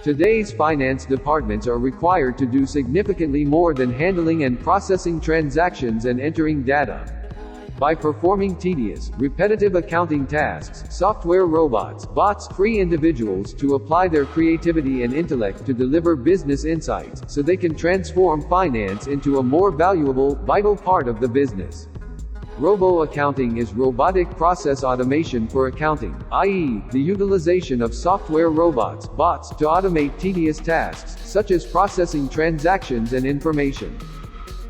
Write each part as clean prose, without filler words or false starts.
Today's finance departments are required to do significantly more than handling and processing transactions and entering data. By performing tedious, repetitive accounting tasks, software robots, bots, free individuals to apply their creativity and intellect to deliver business insights, so they can transform finance into a more valuable, vital part of the business. Robo accounting is robotic process automation for accounting, i.e., the utilization of software robots, bots, to automate tedious tasks, such as processing transactions and information.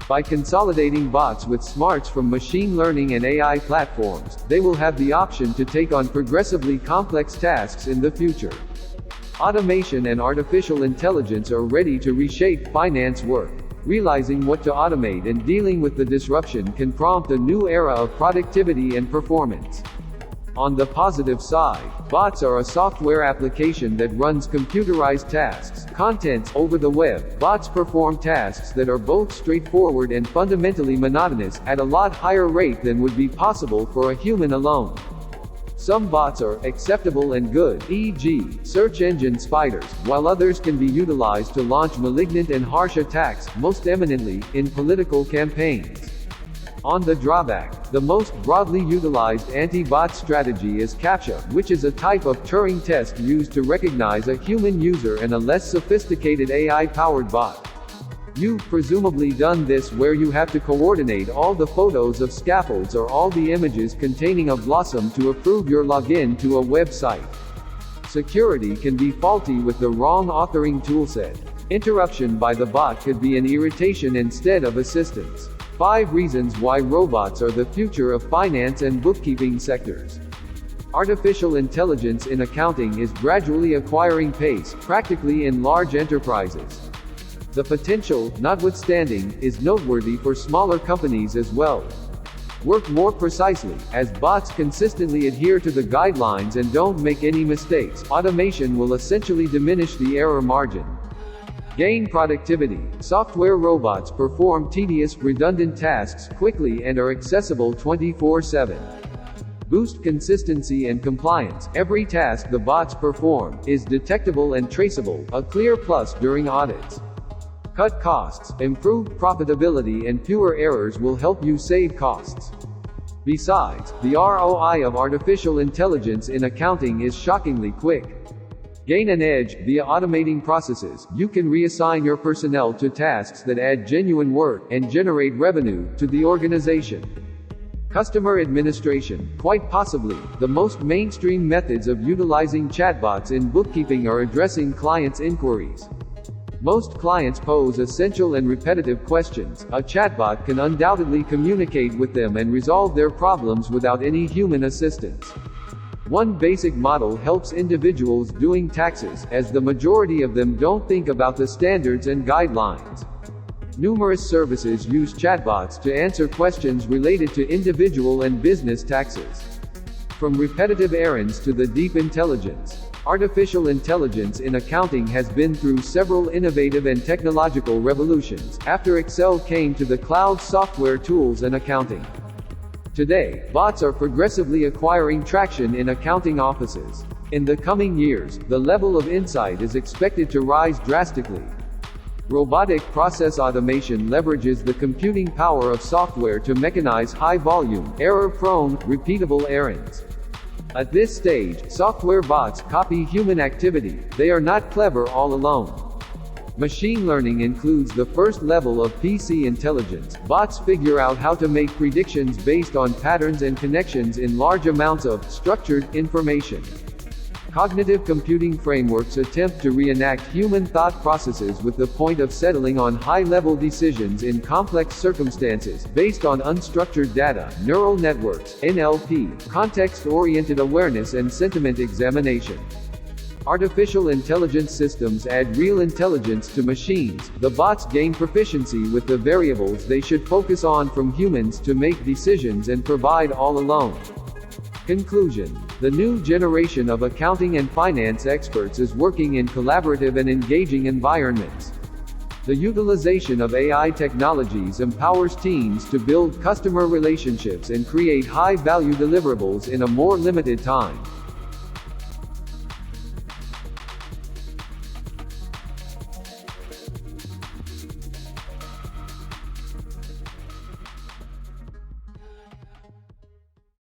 By consolidating bots with smarts from machine learning and AI platforms, they will have the option to take on progressively complex tasks in the future. Automation and artificial intelligence are ready to reshape finance work. Realizing what to automate and dealing with the disruption can prompt a new era of productivity and performance. On the positive side, bots are a software application that runs computerized tasks, contents, over the web. Bots perform tasks that are both straightforward and fundamentally monotonous, at a lot higher rate than would be possible for a human alone. Some bots are acceptable and good, e.g., search engine spiders, while others can be utilized to launch malignant and harsh attacks, most eminently, in political campaigns. On the drawback, the most broadly utilized anti-bot strategy is CAPTCHA, which is a type of Turing test used to recognize a human user and a less sophisticated AI-powered bot. You've presumably done this where you have to coordinate all the photos of scaffolds or all the images containing a blossom to approve your login to a website. Security can be faulty with the wrong authoring toolset. Interruption by the bot could be an irritation instead of assistance. 5 reasons why robots are the future of finance and bookkeeping sectors. Artificial intelligence in accounting is gradually acquiring pace, practically in large enterprises. The potential, notwithstanding, is noteworthy for smaller companies as well. Work more precisely, as bots consistently adhere to the guidelines and don't make any mistakes. Automation will essentially diminish the error margin. Gain productivity. Software robots perform tedious, redundant tasks quickly and are accessible 24/7. Boost consistency and compliance. Every task the bots perform is detectable and traceable, a clear plus during audits. Cut costs. Improved profitability and fewer errors will help you save costs. Besides, the ROI of artificial intelligence in accounting is shockingly quick. Gain an edge. Via automating processes, you can reassign your personnel to tasks that add genuine work and generate revenue to the organization. Customer administration. Quite possibly, the most mainstream methods of utilizing chatbots in bookkeeping are addressing clients' inquiries. Most clients pose essential and repetitive questions. A chatbot can undoubtedly communicate with them and resolve their problems without any human assistance. One basic model helps individuals doing taxes, as the majority of them don't think about the standards and guidelines. Numerous services use chatbots to answer questions related to individual and business taxes. From repetitive errands to the deep intelligence. Artificial intelligence in accounting has been through several innovative and technological revolutions, after Excel came to the cloud software tools and accounting. Today, bots are progressively acquiring traction in accounting offices. In the coming years, the level of insight is expected to rise drastically. Robotic process automation leverages the computing power of software to mechanize high-volume, error-prone, repeatable errands. At this stage, software bots copy human activity. They are not clever all alone. Machine learning includes the first level of PC intelligence. Bots figure out how to make predictions based on patterns and connections in large amounts of structured information. Cognitive computing frameworks attempt to reenact human thought processes with the point of settling on high-level decisions in complex circumstances, based on unstructured data, neural networks, NLP, context-oriented awareness and sentiment examination. Artificial intelligence systems add real intelligence to machines. The bots gain proficiency with the variables they should focus on from humans to make decisions and provide all alone. Conclusion. The new generation of accounting and finance experts is working in collaborative and engaging environments. The utilization of AI technologies empowers teams to build customer relationships and create high-value deliverables in a more limited time.